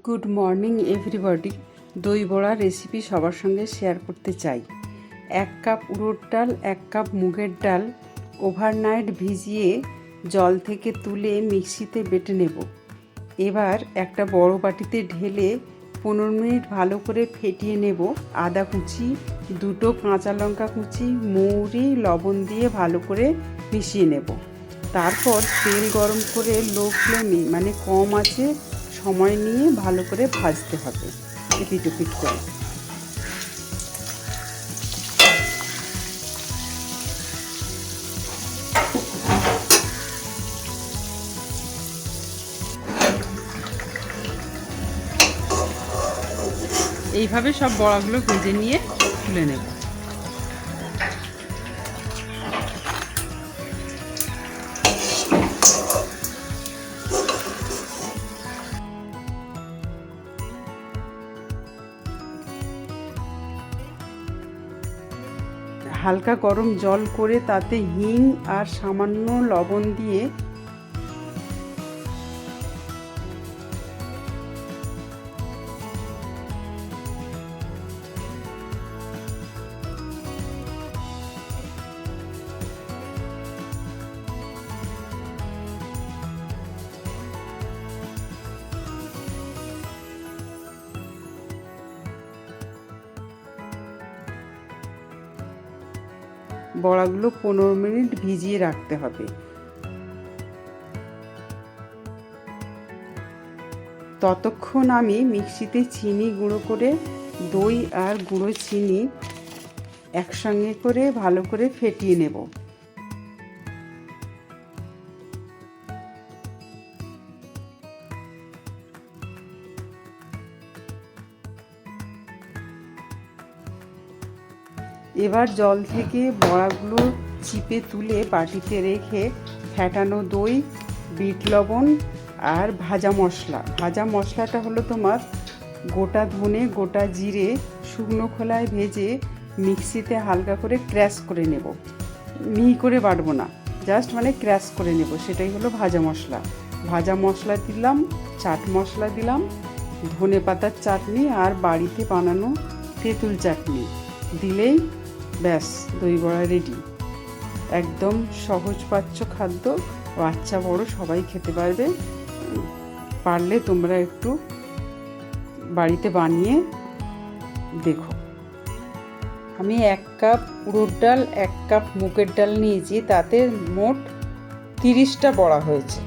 Good morning everybody. দই বড়া recipe সবার সঙ্গে শেয়ার করতে চাই। 1 কাপ উড়দ ডাল, 1 কাপ মুগের ডাল ওভারনাইট ভিজিয়ে জল থেকে তুলে মিক্সিতে বেটে নেব। এবার একটা বড় বাটিতে ঢেলে 15 মিনিট ভালো করে ফেটিয়ে নেব। আদা কুচি, 2টো কাঁচা লঙ্কা কুচি, মৌরি, লবণ দিয়ে ভালো করে মিশিয়ে নেব। তারপর তেল গরম করে লো ফ্লেমে মানে কম আঁচে সময় নিয়ে ভালো করে ভাজতে হবে এপিট ওপিট করে। এইভাবে সব বড়াগুলো ভেজে নিয়ে তুলে নেব। হালকা গরম জল করে তাতে হিং আর সামান্য লবণ দিয়ে বড়াগুলো 15 মিনিট ভিজিয়ে রাখতে হবে। ততক্ষণ আমি মিক্সিতে চিনি গুঁড়ো করে দই আর গুঁড়ো চিনি একসঙ্গে করে ভালো করে ফেটিয়ে নেব। এবার জল থেকে বড়াগুলো চিপে তুলে বাটিতে রেখে ফেটানো দই, বিট লবণ আর ভাজা মশলাটা হলো তোমার গোটা ধনে, গোটা জিরে শুকনো খোলায় ভেজে মিক্সিতে হালকা করে ক্র্যাশ করে নেব। মিহি করে বাটবো না, জাস্ট মানে ক্র্যাশ করে নেব, সেটাই হলো ভাজা মশলা দিলাম, চাট মশলা দিলাম, ধনে পাতার চাটনি আর বাড়িতে বানানো তেঁতুল চাটনি দিলেই ব্যাস দই বড়া রেডি। একদম সহজপাচ্য খাদ্য, বাচ্চা বড় সবাই খেতে পারবে। পারলে তোমরা একটু বাড়িতে বানিয়ে দেখো। আমি 1 কাপ উড়দ ডাল, 1 কাপ মুগের ডাল নিয়েছি, তাতে মোট 30টা বড়া হয়েছে।